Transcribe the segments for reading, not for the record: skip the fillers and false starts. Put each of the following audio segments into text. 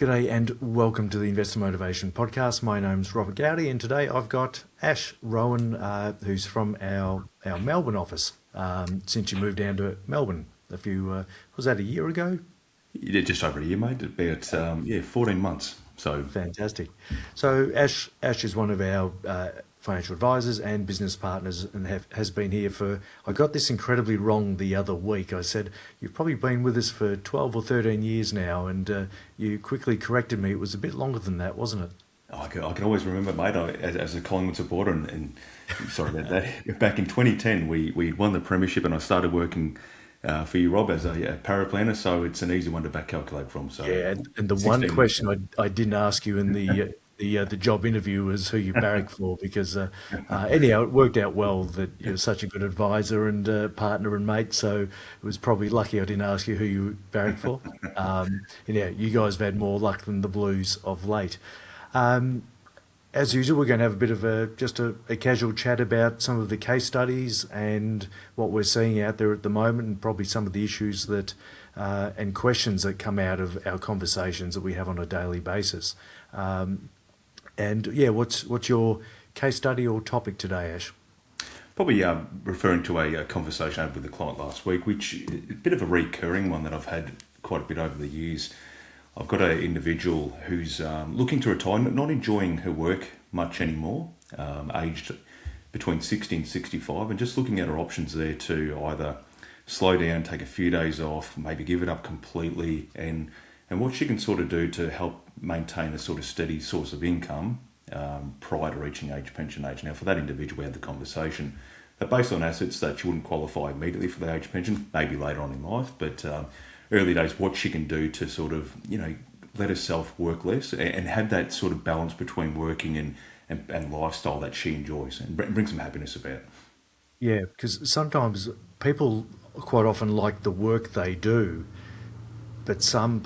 G'day and welcome to the Investor Motivation Podcast. My name's Robert Goudie, and today I've got Ash Rowan, who's from our Melbourne office. Since you moved down to Melbourne was that a year ago? Yeah, just over a year, mate. About 14 months. So Fantastic. So Ash is one of our financial advisors and business partners, and has been here for. I got this incredibly wrong the other week. I said you've probably been with us for 12 or 13 years now, and you quickly corrected me. It was a bit longer than that, wasn't it? I can always remember, mate. As a Collingwood supporter, and sorry about that. Back in 2010, we won the premiership, and I started working for you, Rob, as a paraplanner. So it's an easy one to back calculate from. So Yeah, and the one 16 years. question I didn't ask you in the job interview was who you barrack for, because anyhow, it worked out well that you're such a good advisor and partner and mate. So it was probably lucky I didn't ask you who you barrack for. Yeah, you guys have had more luck than the Blues of late. Um, as usual, we're going to have a bit of a casual chat about some of the case studies and what we're seeing out there at the moment, and probably some of the issues that and questions that come out of our conversations that we have on a daily basis. And yeah, what's your case study or topic today, Ash? Probably referring to a conversation I had with a client last week, which is a bit of a recurring one that I've had quite a bit over the years. I've got an individual who's looking to retire, not enjoying her work much anymore, aged between 60 and 65, and just looking at her options there to either slow down, take a few days off, maybe give it up completely, and what she can sort of do to help maintain a sort of steady source of income prior to reaching pension age. Now, for that individual, we had the conversation that based on assets that she wouldn't qualify immediately for the age pension, maybe later on in life, but early days, what she can do to sort of, let herself work less and have that sort of balance between working and lifestyle that she enjoys and bring some happiness about. Yeah, because sometimes people quite often like the work they do, but some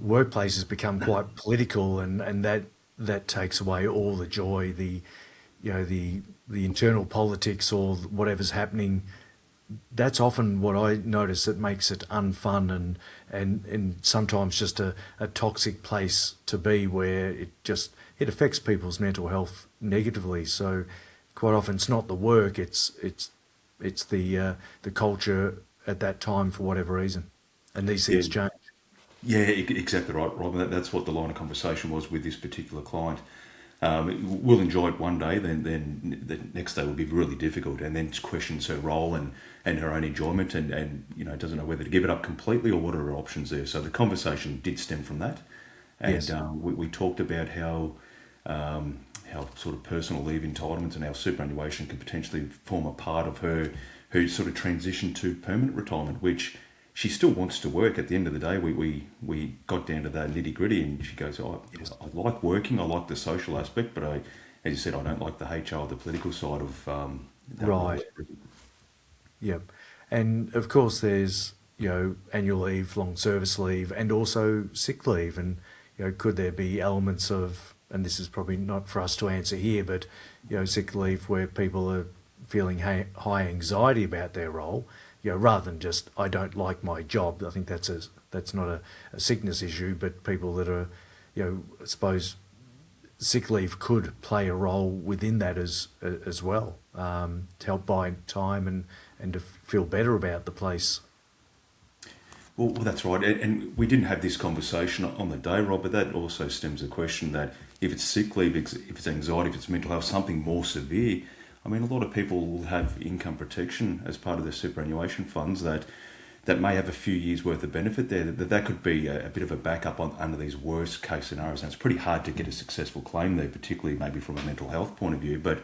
workplaces become quite political, and that takes away all the joy, the internal politics or whatever's happening. That's often what I notice that makes it unfun, and sometimes just a toxic place to be, where it affects people's mental health negatively. So quite often it's not the work, it's the culture at that time for whatever reason, and these Yeah, things change. yeah, exactly right, Rob. And that's what the line of conversation was with this particular client. We'll enjoy it one day, then the next day will be really difficult, and then questions her role and her own enjoyment, and doesn't know whether to give it up completely or what are her options there. So the conversation did stem from that, and Yes. we talked about how sort of personal leave entitlements and how superannuation can potentially form a part of her sort of transition to permanent retirement, which she still wants to work. At the end of the day, we got down to that nitty gritty, and she goes, "Oh, Yes. I like working, I like the social aspect, but as you said, I don't like the HR, the political side of that role." Right. Yep. And of course, there's annual leave, long service leave, and also sick leave. And could there be elements of, and this is probably not for us to answer here, but sick leave where people are feeling high anxiety about their role, rather than just I don't like my job. I think that's not a sickness issue, but people that are, I suppose sick leave could play a role within that as well, to help buy time and to feel better about the place. Well, that's right. And we didn't have this conversation on the day, Rob, but that also stems the question that if it's sick leave, if it's anxiety, if it's mental health, something more severe, I mean, a lot of people will have income protection as part of their superannuation funds that may have a few years worth of benefit there. That could be a bit of a backup under these worst case scenarios. And it's pretty hard to get a successful claim there, particularly maybe from a mental health point of view, but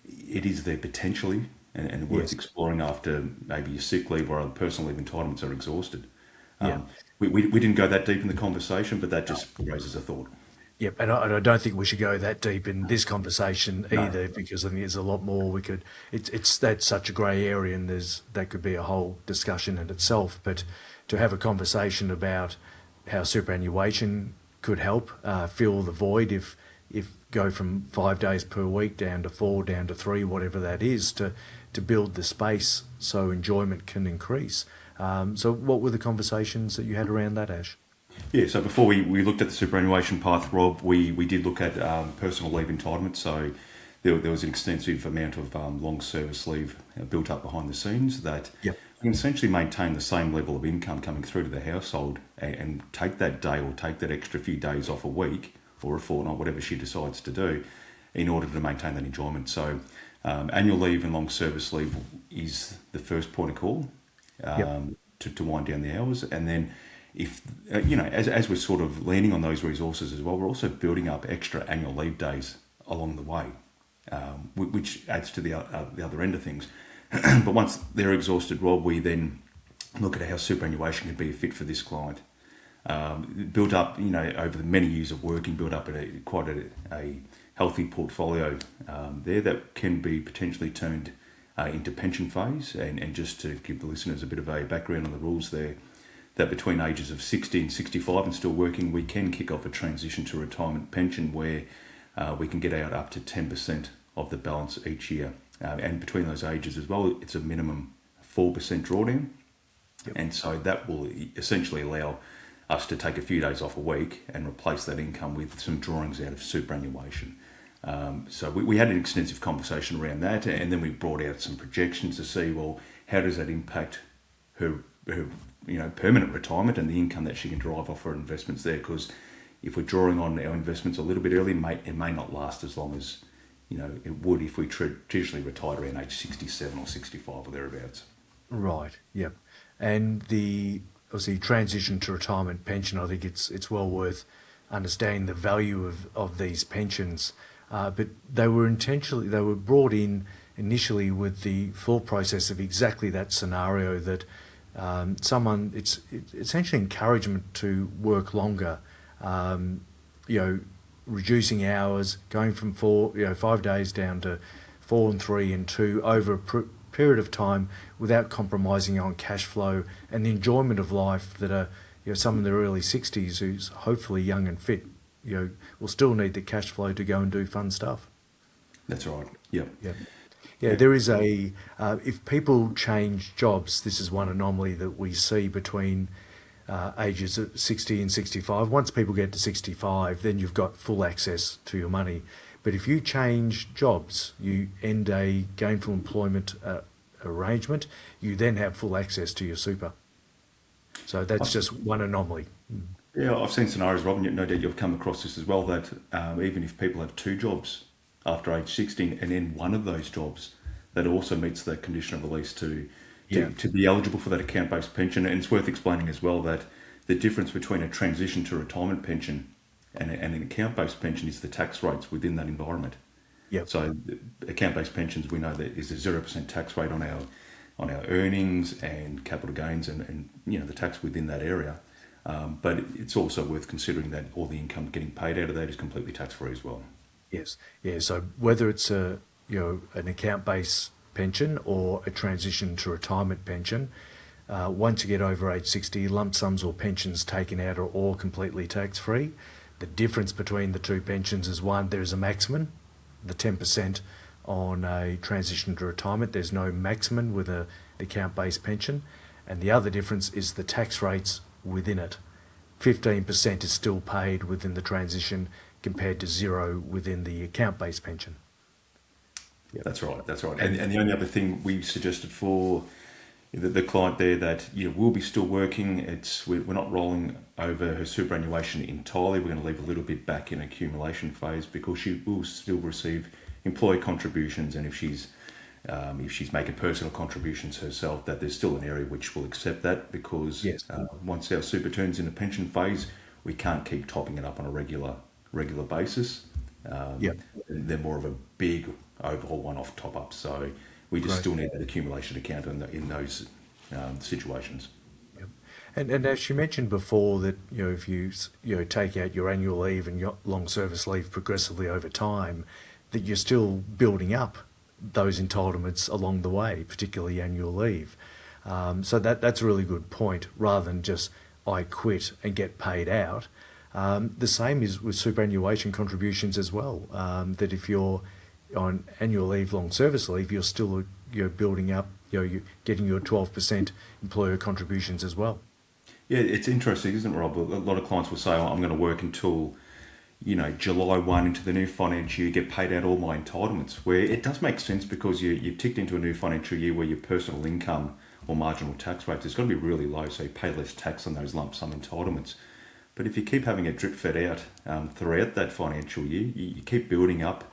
it is there potentially and worth Yes. exploring after maybe your sick leave or other personal leave entitlements are exhausted. Yeah. We didn't go that deep in the conversation, but that just raises a thought. Yep, and I don't think we should go that deep in this conversation No. either, because I think there's a lot more we could. It's that's such a grey area, and that could be a whole discussion in itself. But to have a conversation about how superannuation could help fill the void, if go from 5 days per week down to four, down to three, whatever that is, to build the space so enjoyment can increase. So what were the conversations that you had around that, Ash? Yeah, so before we looked at the superannuation path, Rob, we did look at personal leave entitlement. So there was an extensive amount of long service leave built up behind the scenes that Yep. we can essentially maintain the same level of income coming through to the household and take that day or take that extra few days off a week or a fortnight, whatever she decides to do, in order to maintain that enjoyment. So annual leave and long service leave is the first point of call Yep. to wind down the hours. And then if, as we're sort of leaning on those resources as well, we're also building up extra annual leave days along the way, which adds to the other end of things. But once they're exhausted, Rob, we then look at how superannuation can be a fit for this client. Built up, over the many years of working, built up quite a healthy portfolio there that can be potentially turned into pension phase. And just to give the listeners a bit of a background on the rules there, that between ages of 60 and 65 and still working, we can kick off a transition to retirement pension where we can get out up to 10% of the balance each year. And between those ages as well, it's a minimum 4% drawdown. Yep. And so that will essentially allow us to take a few days off a week and replace that income with some drawings out of superannuation. So we had an extensive conversation around that, and then we brought out some projections to see, well, how does that impact her permanent retirement and the income that she can derive off her investments there? Because if we're drawing on our investments a little bit early, it may not last as long as it would if we traditionally retired around age 67 or 65 or thereabouts. Right. Yep. And the obviously transition to retirement pension, I think it's well worth understanding the value of these pensions. But they were brought in initially with the thought process of exactly that scenario that it's essentially encouragement to work longer, you know, reducing hours, going from 5 days down to 4 and 3 and 2 over a period of time without compromising on cash flow and the enjoyment of life that some in their early 60s who's hopefully young and fit, will still need the cash flow to go and do fun stuff. That's right. Yep. Yeah. Yeah, there is if people change jobs, this is one anomaly that we see between ages of 60 and 65. Once people get to 65, then you've got full access to your money. But if you change jobs, you end a gainful employment arrangement, you then have full access to your super. So that's just one anomaly. Yeah, I've seen scenarios, Robin, no doubt you've come across this as well, that even if people have two jobs after age 16 and in one of those jobs, that also meets the condition of release Yeah. to be eligible for that account-based pension. And it's worth explaining as well that the difference between a transition to retirement pension and an account-based pension is the tax rates within that environment. Yep. So account-based pensions, we know that is a 0% tax rate on our earnings and capital gains and the tax within that area. But it's also worth considering that all the income getting paid out of that is completely tax-free as well. Yes. Yeah. So whether it's an account-based pension or a transition to retirement pension, once you get over age 60, lump sums or pensions taken out are all completely tax-free. The difference between the two pensions is one, there's a maximum, the 10% on a transition to retirement. There's no maximum with an account-based pension. And the other difference is the tax rates within it. 15% is still paid within the transition compared to 0 within the account-based pension. Yep. That's right. That's right. And the only other thing we suggested for the client there that will be still working. We're not rolling over her superannuation entirely. We're going to leave a little bit back in accumulation phase because she will still receive employee contributions, and if she's making personal contributions herself, that there's still an area which will accept that because Yes. Once our super turns into pension phase, we can't keep topping it up on a regular basis. Yep. They're more of a big overhaul one-off top-up. So we just Great. still need that accumulation account in those situations. Yep. And as you mentioned before that if you take out your annual leave and your long service leave progressively over time, that you're still building up those entitlements along the way, particularly annual leave. So that's a really good point. Rather than just I quit and get paid out, the same is with superannuation contributions as well. That if you're on annual leave, long service leave, you're still building up. You're getting your 12% employer contributions as well. Yeah, it's interesting, isn't it, Rob? A lot of clients will say, oh, I'm going to work until, July 1 into the new financial year, get paid out all my entitlements. Where it does make sense because you've ticked into a new financial year where your personal income or marginal tax rate is going to be really low, so you pay less tax on those lump sum entitlements. But if you keep having it drip fed out throughout that financial year, you keep building up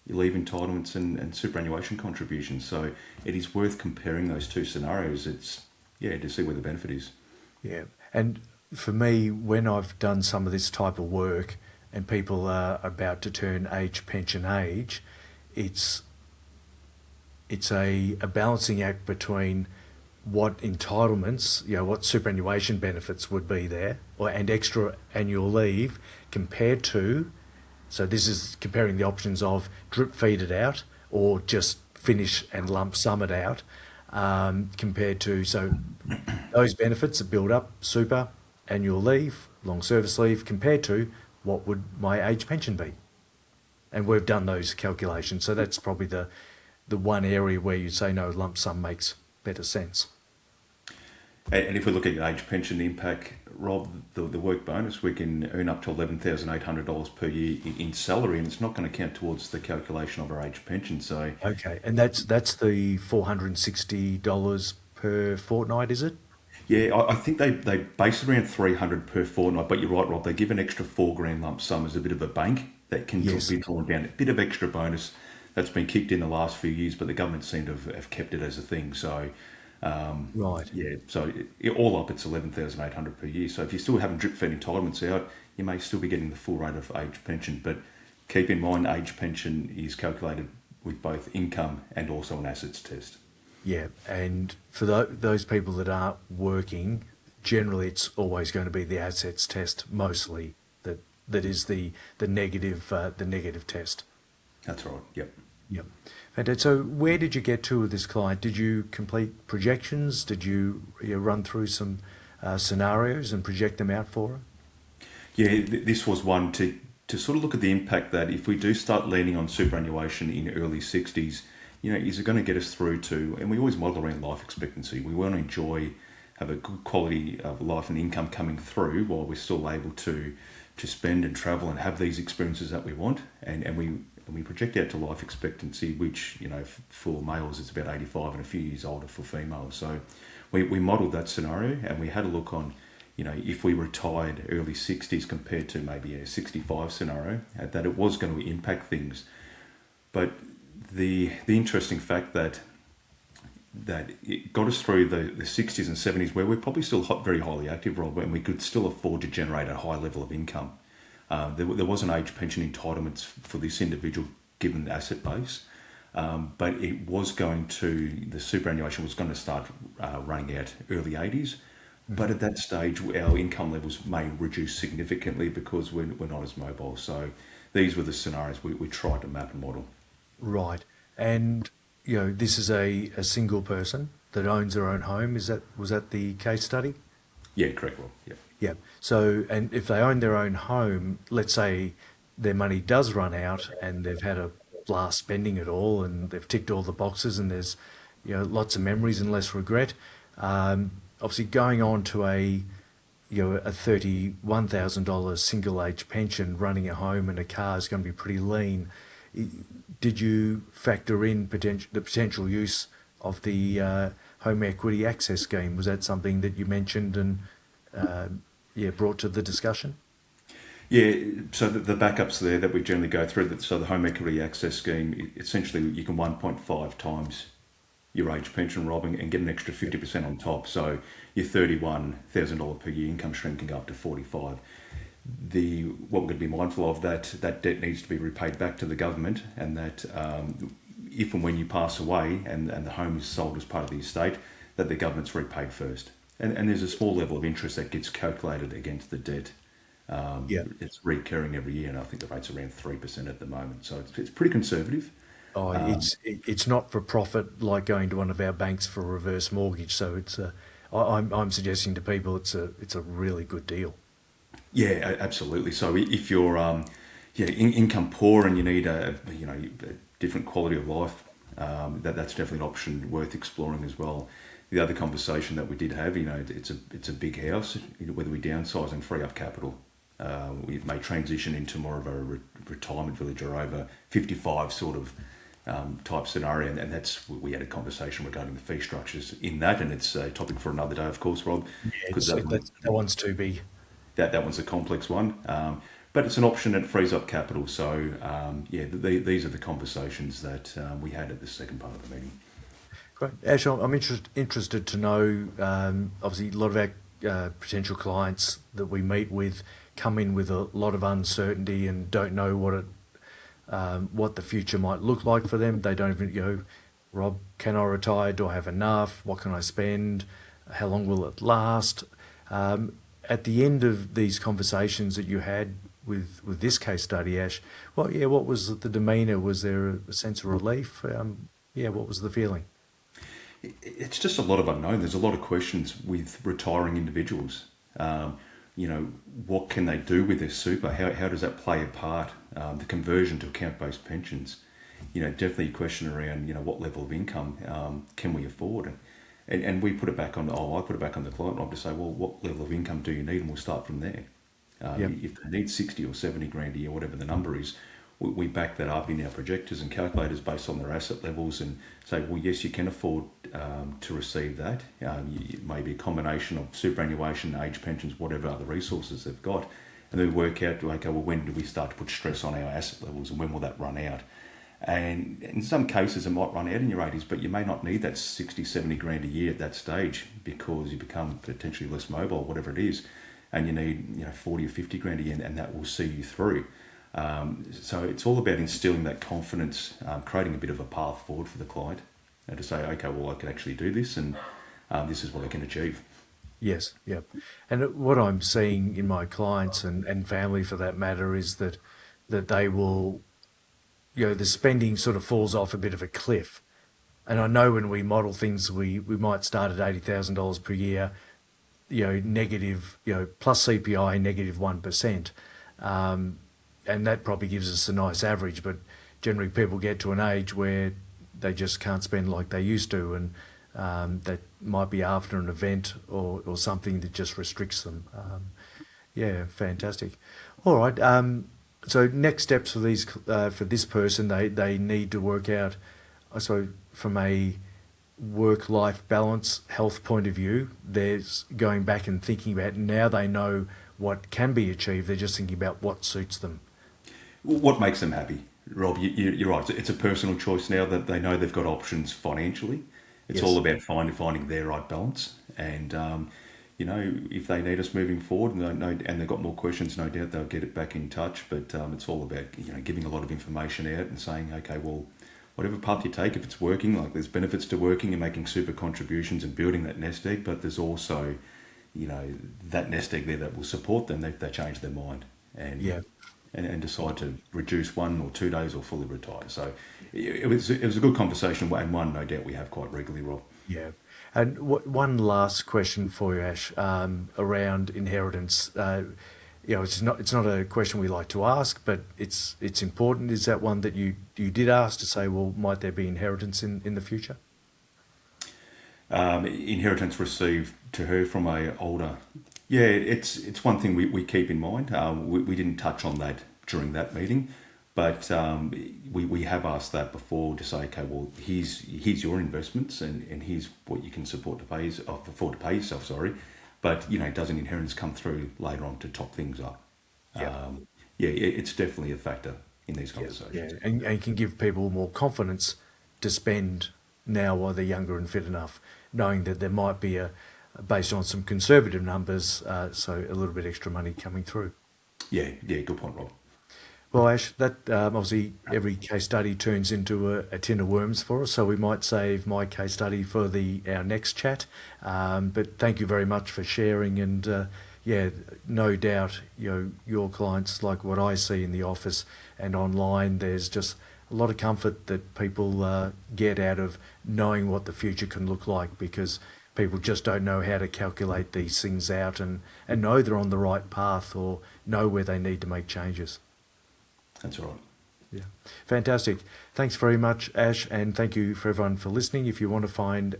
your leave entitlements and superannuation contributions. So it is worth comparing those two scenarios. It's, yeah, to see where the benefit is. Yeah. And for me, when I've done some of this type of work and people are about to turn age pension age, it's a balancing act between what entitlements, what superannuation benefits would be there, and extra annual leave compared to. So this is comparing the options of drip feed it out or just finish and lump sum it out, compared to those benefits that build up super annual leave, long service leave compared to what would my age pension be, and we've done those calculations. So that's probably the one area where you say no, lump sum makes better sense. And if we look at your age pension impact, Rob, the work bonus, we can earn up to $11,800 per year in salary, and it's not going to count towards the calculation of our age pension. So, Okay, and that's the $460 per fortnight, is it? yeah, I think they base it around 300 per fortnight. But you're right, Rob. They give an extra 4 grand lump sum as a bit of a bank that can Yes. be drawn down. A bit of extra bonus that's been kicked in the last few years, but the government seem to have kept it as a thing. So, Right. yeah, so all up, it's 11,800 per year. So if you still haven't drip fed entitlements out, you may still be getting the full rate of age pension. But keep in mind, age pension is calculated with both income and also an assets test. Yeah, and for those people that aren't working, generally it's always going to be the assets test mostly that is the negative test. That's right. Yep. Yep. And so where did you get to with this client? Did you complete projections? Did you run through some scenarios and project them out for her? Yeah, this was one to sort of look at the impact that if we do start landing on superannuation in early 60s, is it going to get us through to, and we always model around life expectancy. We want to have a good quality of life and income coming through while we're still able to spend and travel and have these experiences that we want. And we project out to life expectancy, which, for males, it's about 85 and a few years older for females. So we modelled that scenario and we had a look on, if we retired early 60s compared to maybe a 65 scenario, that it was going to impact things. But the interesting fact that it got us through the 60s and 70s where we're probably still very highly active, Rob, and we could still afford to generate a high level of income. There was an age pension entitlements for this individual given the asset base, but the superannuation was going to start running out early 80s. But at that stage, our income levels may reduce significantly because we're not as mobile. So these were the scenarios we tried to map and model. Right. And this is a single person that owns their own home. Was that the case study? Yeah, correct, Rob. Yeah. Yeah. So, and if they own their own home, let's say their money does run out and they've had a blast spending it all and they've ticked all the boxes and there's, lots of memories and less regret. Obviously, going on to a $31,000 single age pension, running a home and a car is going to be pretty lean. Did you factor in the potential use of the home equity access scheme? Was that something that you mentioned and brought to the discussion? Yeah, so the backups there that we generally go through, so the home equity access scheme, essentially you can 1.5 times your age pension, Rob, and get an extra 50% on top. So your $31,000 per year income stream can go up to 45. What we're going to be mindful of, that debt needs to be repaid back to the government, and that if and when you pass away and the home is sold as part of the estate, that the government's repaid first. And there's a small level of interest that gets calculated against the debt. Yeah. It's recurring every year, and I think the rate's around 3% at the moment. So it's pretty conservative. Oh, it's not for profit like going to one of our banks for a reverse mortgage. So I'm suggesting to people it's a really good deal. Yeah, absolutely. So if you're income poor and you need a different quality of life, that's definitely an option worth exploring as well. the other conversation that we did have, it's a big house. Whether we downsize and free up capital, we may transition into more of a retirement village or over 55 sort of type scenario, and that's we had a conversation regarding the fee structures in that, and it's a topic for another day, of course, Rob, Yeah, because that one that one's too big. that one's a complex one. But it's an option and it frees up capital. So these are the conversations that we had at the second part of the meeting. Great. Ash, I'm interested to know, obviously, a lot of our potential clients that we meet with come in with a lot of uncertainty and don't know what the future might look like for them. They don't even go, Rob, can I retire? Do I have enough? What can I spend? How long will it last? At the end of these conversations that you had with this case study, Ash, what was the demeanour? Was there a sense of relief? What was the feeling? It's just a lot of unknown. There's a lot of questions with retiring individuals. What can they do with their super? How does that play a part? The conversion to account-based pensions. Definitely a question around, what level of income can we afford? And we put it back on, I put it back on the client, Rob, to say, well, what level of income do you need? And we'll start from there. Yeah. If they need 60 or 70 grand a year, whatever the number is, we back that up in our projectors and calculators based on their asset levels and say, well, yes, you can afford to receive that. It may be a combination of superannuation, age pensions, whatever other resources they've got. And then we work out, okay, well, when do we start to put stress on our asset levels and when will that run out? And in some cases, it might run out in your 80s, but you may not need that 60, 70 grand a year at that stage because you become potentially less mobile, whatever it is, and you need 40 or 50 grand a year, and that will see you through. So it's all about instilling that confidence, creating a bit of a path forward for the client, and to say, okay, well, I can actually do this, and this is what I can achieve. Yes, yep. And what I'm seeing in my clients and family for that matter is that they will, the spending sort of falls off a bit of a cliff. And I know when we model things, we might start at $80,000 per year, negative, plus CPI, negative 1%. And that probably gives us a nice average, but generally people get to an age where they just can't spend like they used to, and that might be after an event or something that just restricts them. Fantastic. All right. So next steps for this person, they need to work out, I suppose, from a work-life balance, health point of view. There's going back and thinking about now they know what can be achieved. They're just thinking about what suits them. What makes them happy, Rob? You're right. It's a personal choice now that they know they've got options financially. It's all Yes. about finding their right balance. And if they need us moving forward, and they've got more questions, no doubt they'll get it back in touch. But it's all about giving a lot of information out and saying, okay, well, whatever path you take, if it's working, like there's benefits to working and making super contributions and building that nest egg, but there's also that nest egg there that will support them if they change their mind Yeah. and decide to reduce 1 or 2 days or fully retire. So it was a good conversation, and one no doubt we have quite regularly, Rob. Yeah. And one last question for you, Ash, around inheritance. It's not a question we like to ask, but it's important. Is that one that you did ask to say, well, might there be inheritance in the future? Inheritance received to her from a older. Yeah, it's one thing we keep in mind. We didn't touch on that during that meeting, but we have asked that before to say, okay, well, here's your investments and here's what you can afford to pay yourself. Sorry, but does an inheritance come through later on to top things up? Yeah. It's definitely a factor in these Yeah. Yeah. conversations. And can give people more confidence to spend now while they're younger and fit enough, knowing that there might be based on some conservative numbers, so a little bit extra money coming through. Yeah, good point, Rob. Well, Ash, that obviously every case study turns into a tin of worms for us, so we might save my case study for our next chat. But thank you very much for sharing, and no doubt, your clients, like what I see in the office and online, there's just a lot of comfort that people get out of knowing what the future can look like, because people just don't know how to calculate these things out and know they're on the right path or know where they need to make changes. That's all right. Yeah, fantastic. Thanks very much, Ash, and thank you for everyone for listening. If you want to find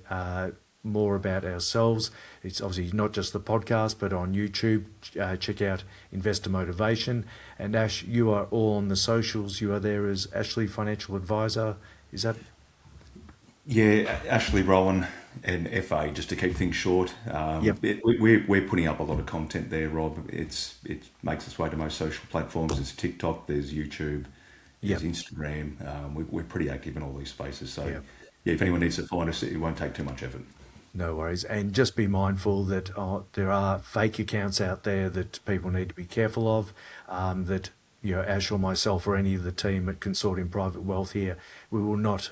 more about ourselves, it's obviously not just the podcast, but on YouTube. Check out Investor Motivation. And Ash, you are all on the socials. You are there as Ashley Financial Advisor. Is that? Yeah, Ashley Rowan and FA, just to keep things short. Yep. We're putting up a lot of content there, Rob. It makes its way to most social platforms. There's TikTok, there's YouTube, there's Yep. Instagram. We're pretty active in all these spaces. So, Yep. yeah, if anyone needs to find us, it won't take too much effort. No worries. And just be mindful that there are fake accounts out there that people need to be careful of. That, Ash or myself or any of the team at Consortium Private Wealth here, we will not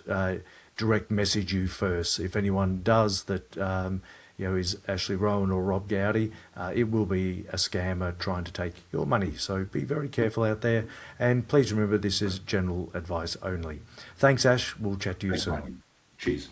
direct message you first. If anyone does that, is Ashley Rowan or Rob Goudie, it will be a scammer trying to take your money. So be very careful out there. And please remember, this is general advice only. Thanks, Ash. We'll chat to you Thanks, mate. soon. Cheers.